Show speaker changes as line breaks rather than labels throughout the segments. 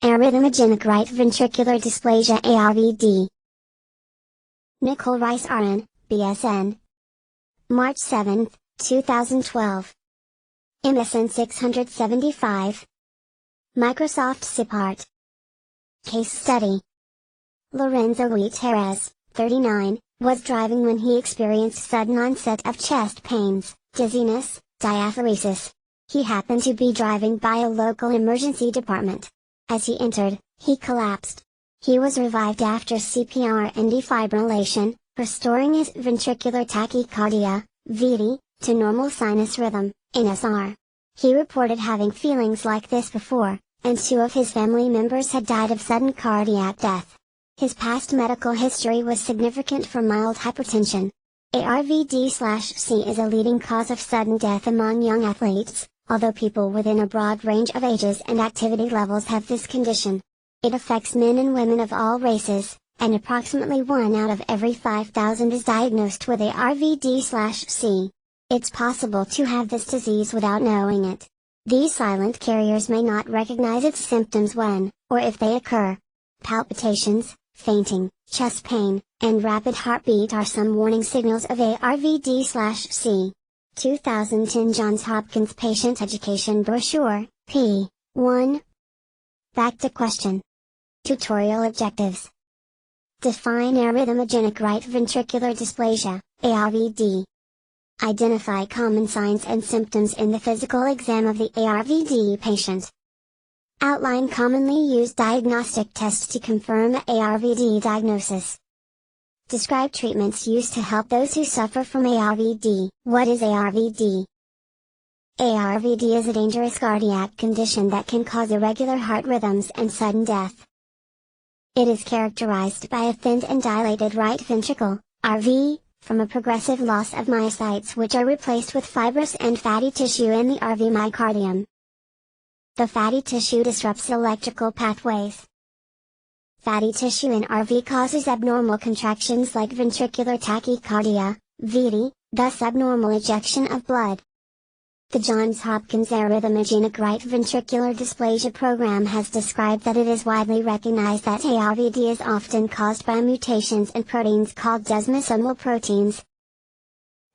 Arrhythmogenic right ventricular dysplasia ARVD. Nicole Rice RN, BSN. March 7, 2012. MSN 675. Microsoft Support. Case Study. Lorenzo Gutierrez, 39, was driving when he experienced sudden onset of chest pains, dizziness, diaphoresis. He happened to be driving by a local emergency department. As he entered, he collapsed. He was revived after CPR and defibrillation, restoring his ventricular tachycardia, VD, to normal sinus rhythm, NSR. He reported having feelings like this before, and 2 of his family members had died of sudden cardiac death. His past medical history was significant for mild hypertension. ARVD/C is a leading cause of sudden death among young athletes, although people within a broad range of ages and activity levels have this condition. It affects men and women of all races, and approximately 1 out of every 5,000 is diagnosed with ARVD/C. It's possible to have this disease without knowing it. These silent carriers may not recognize its symptoms when, or if they occur. Palpitations, fainting, chest pain, and rapid heartbeat are some warning signals of ARVD/C. 2010 Johns Hopkins Patient Education Brochure, p. 1. Back to question. Tutorial objectives. Define arrhythmogenic right ventricular dysplasia, ARVD. Identify common signs and symptoms in the physical exam of the ARVD patient. Outline commonly used diagnostic tests to confirm ARVD diagnosis. Describe treatments used to help those who suffer from ARVD. What is ARVD? ARVD is a dangerous cardiac condition that can cause irregular heart rhythms and sudden death. It is characterized by a thinned and dilated right ventricle, RV, from a progressive loss of myocytes which are replaced with fibrous and fatty tissue in the RV myocardium. The fatty tissue disrupts electrical pathways. Fatty tissue in RV causes abnormal contractions like ventricular tachycardia, VD, thus abnormal ejection of blood. The Johns Hopkins Arrhythmogenic Right Ventricular Dysplasia Program has described that it is widely recognized that ARVD is often caused by mutations in proteins called desmosomal proteins.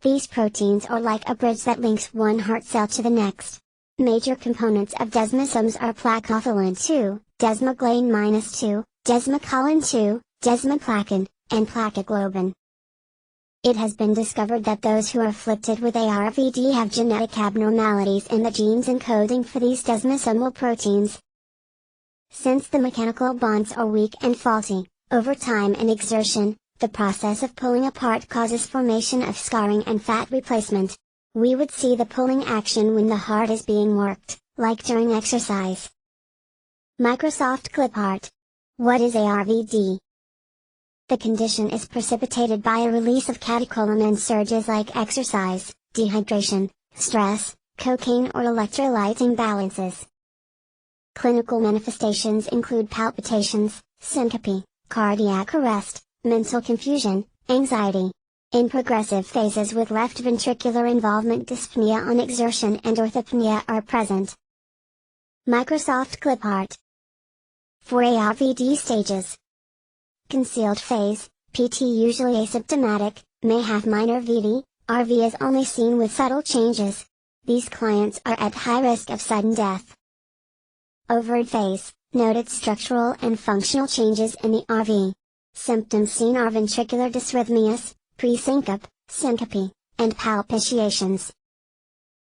These proteins are like a bridge that links one heart cell to the next. Major components of desmosomes are plakophilin 2, desmoglein 2, desmocollin 2, desmoplakin, and plakoglobin. It has been discovered that those who are afflicted with ARVD have genetic abnormalities in the genes encoding for these desmosomal proteins. Since the mechanical bonds are weak and faulty, over time and exertion, the process of pulling apart causes formation of scarring and fat replacement. We would see the pulling action when the heart is being worked, like during exercise. Microsoft Clipart. What is ARVD? The condition is precipitated by a release of catecholamine surges like exercise, dehydration, stress, cocaine or electrolyte imbalances. Clinical manifestations include palpitations, syncope, cardiac arrest, mental confusion, anxiety. In progressive phases with left ventricular involvement, dyspnea on exertion and orthopnea are present. Microsoft Clipart. For ARVD stages. Concealed phase, PT usually asymptomatic, may have minor VD, RV is only seen with subtle changes. These clients are at high risk of sudden death. Overt phase, noted structural and functional changes in the RV. Symptoms seen are ventricular dysrhythmias, pre-syncope, syncope, and palpitations.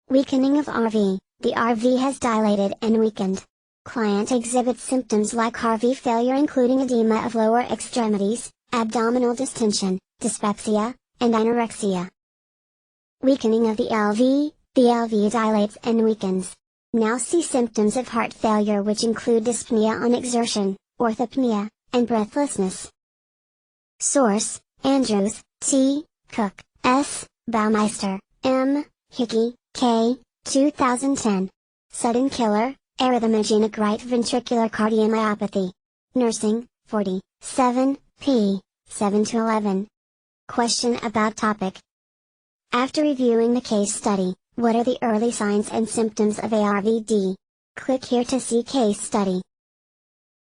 Weakening of RV, the RV has dilated and weakened. Client exhibits symptoms like RV failure including edema of lower extremities, abdominal distension, dyspepsia, and anorexia. Weakening of the LV dilates and weakens. Now see symptoms of heart failure which include dyspnea on exertion, orthopnea, and breathlessness. Source, Andrews, T, Cook, S, Baumeister, M, Hickey, K, 2010. Sudden killer, arrhythmogenic right ventricular cardiomyopathy. Nursing, 47, p. 7-11. Question about topic. After reviewing the case study, what are the early signs and symptoms of ARVD? Click here to see case study.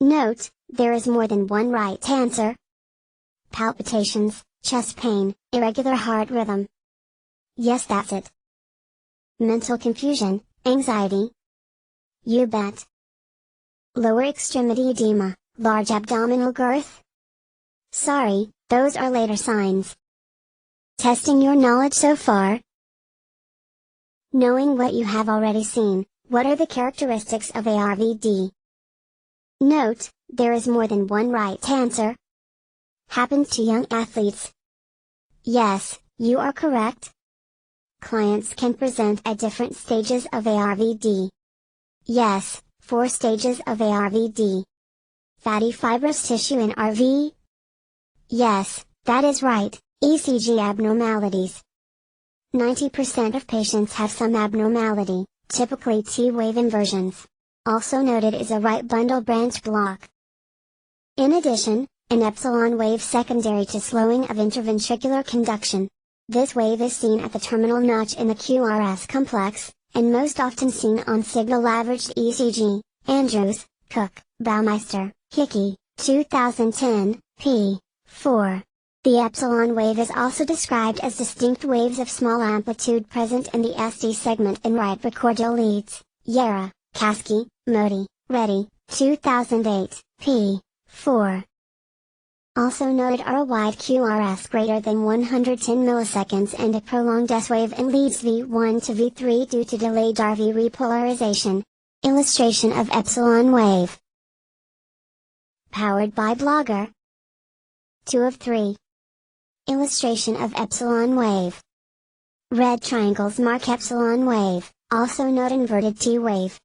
Note, there is more than one right answer. Palpitations, chest pain, irregular heart rhythm. Yes, that's it. Mental confusion, anxiety. You bet. Lower extremity edema, large abdominal girth. Sorry, those are later signs. Testing your knowledge so far. Knowing what you have already seen, what are the characteristics of ARVD? Note, there is more than one right answer. Happens to young athletes. Yes, you are correct. Clients can present at different stages of ARVD. Yes, 4 stages of ARVD. Fatty fibrous tissue in RV? Yes, that is right, ECG abnormalities. 90% of patients have some abnormality, typically T-wave inversions. Also noted is a right bundle branch block. In addition, an epsilon wave secondary to slowing of interventricular conduction. This wave is seen at the terminal notch in the QRS complex, and most often seen on signal-averaged ECG, Andrews, Cook, Baumeister, Hickey, 2010, p. 4. The epsilon wave is also described as distinct waves of small amplitude present in the SD segment in right precordial leads, Yara, Kasky, Modi, Reddy, 2008, p. 4. Also noted are a wide QRS greater than 110 milliseconds and a prolonged S wave in leads V1 to V3 due to delayed RV repolarization. Illustration of epsilon wave. Powered by Blogger. 2 of 3. Illustration of epsilon wave. Red triangles mark epsilon wave, also note inverted T wave.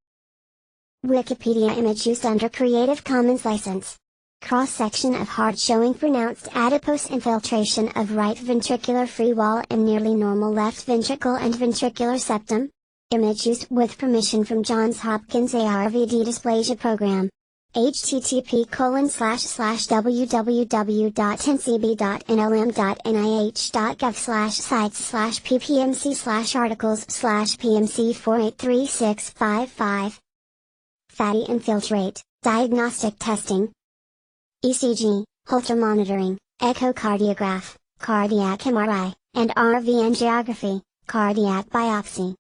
Wikipedia image used under Creative Commons license. Cross-section of heart showing pronounced adipose infiltration of right ventricular free wall and nearly normal left ventricle and ventricular septum. Image used with permission from Johns Hopkins ARVD Dysplasia Program. http://www.ncbi.nlm.nih.gov/sites/ppmc/articles/pmc4836555. Fatty infiltrate, diagnostic testing. ECG, Holter monitoring, echocardiograph, cardiac MRI, and RV angiography, cardiac biopsy.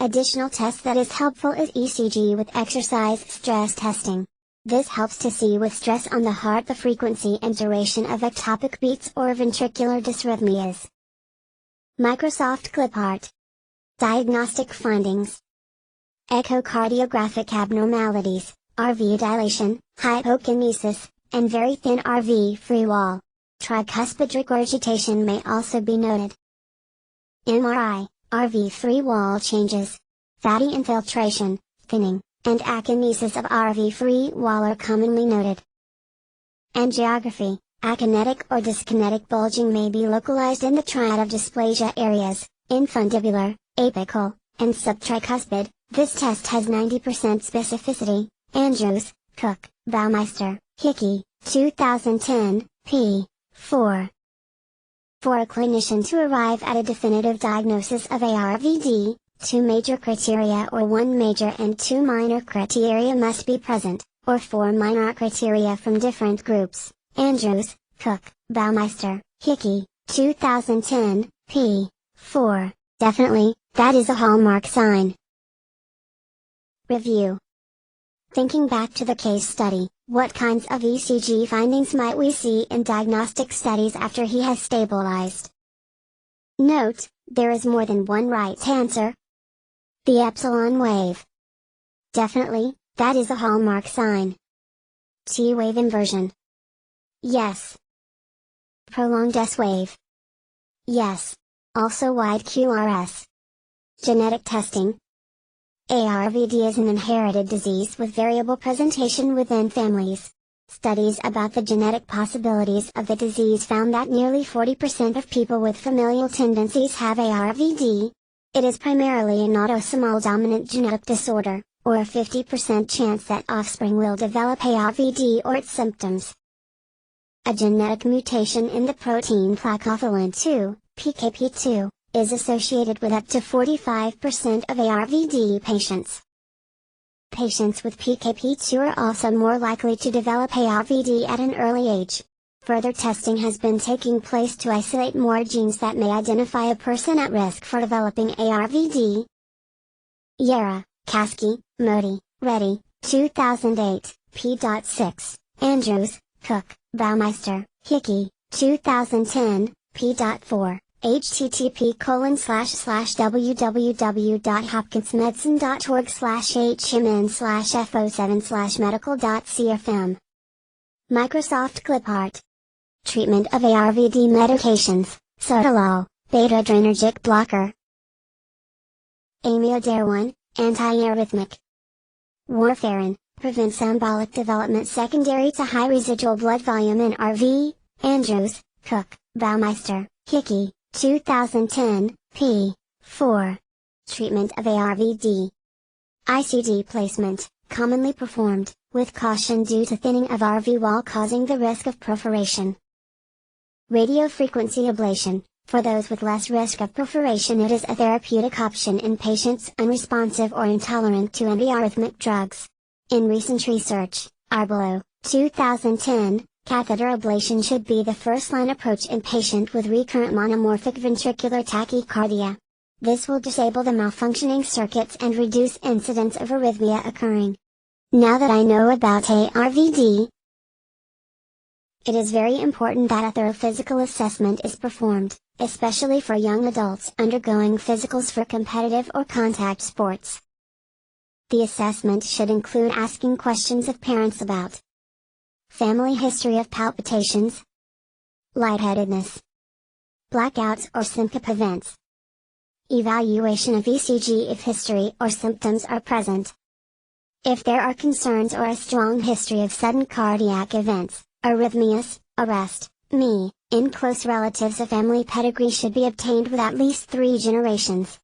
Additional test that is helpful is ECG with exercise stress testing. This helps to see with stress on the heart the frequency and duration of ectopic beats or ventricular dysrhythmias. Microsoft ClipArt. Diagnostic findings. Echocardiographic abnormalities, RV dilation, hypokinesis, and very thin RV free wall. Tricuspid regurgitation may also be noted. MRI, RV free wall changes. Fatty infiltration, thinning, and akinesis of RV free wall are commonly noted. Angiography, akinetic or dyskinetic bulging may be localized in the triad of dysplasia areas, infundibular, apical, and subtricuspid. This test has 90% specificity. Andrews, Cook, Baumeister, Hickey, 2010, p. 4. For a clinician to arrive at a definitive diagnosis of ARVD, 2 major criteria or 1 major and 2 minor criteria must be present, or 4 minor criteria from different groups. Andrews, Cook, Baumeister, Hickey, 2010, p. 4. Definitely, that is a hallmark sign. Review. Thinking back to the case study, what kinds of ECG findings might we see in diagnostic studies after he has stabilized? Note, there is more than one right answer. The epsilon wave. Definitely, that is a hallmark sign. T-wave inversion. Yes. Prolonged S wave. Yes. Also wide QRS. Genetic testing. ARVD is an inherited disease with variable presentation within families. Studies about the genetic possibilities of the disease found that nearly 40% of people with familial tendencies have ARVD. It is primarily an autosomal dominant genetic disorder, or a 50% chance that offspring will develop ARVD or its symptoms. A genetic mutation in the protein plakophilin 2, PKP2, is associated with up to 45% of ARVD patients. Patients with PKP2 are also more likely to develop ARVD at an early age. Further testing has been taking place to isolate more genes that may identify a person at risk for developing ARVD. Yara, Kasky, Modi, Reddy, 2008, p.6, Andrews, Cook, Baumeister, Hickey, 2010, p.4, http://www.hopkinsmedicine.org/HMN/FO7/medical.cfm. Microsoft Clipart. Treatment of ARVD medications, sotalol, beta-adrenergic blocker. Amiodarone, antiarrhythmic. Warfarin, prevents embolic development secondary to high residual blood volume in RV. Andrews, Cook, Baumeister, Hickey, 2010, p. 4. Treatment of ARVD. ICD placement, commonly performed, with caution due to thinning of RV wall causing the risk of perforation. Radiofrequency ablation, for those with less risk of perforation, it is a therapeutic option in patients unresponsive or intolerant to antiarrhythmic drugs. In recent research, Arbelo, 2010, catheter ablation should be the first-line approach in patient with recurrent monomorphic ventricular tachycardia. This will disable the malfunctioning circuits and reduce incidence of arrhythmia occurring. Now that I know about ARVD, it is very important that a thorough physical assessment is performed, especially for young adults undergoing physicals for competitive or contact sports. The assessment should include asking questions of parents about family history of palpitations, lightheadedness, blackouts or syncope events, evaluation of ECG if history or symptoms are present. If there are concerns or a strong history of sudden cardiac events, arrhythmias, arrest, in close relatives, a family pedigree should be obtained with at least 3 generations.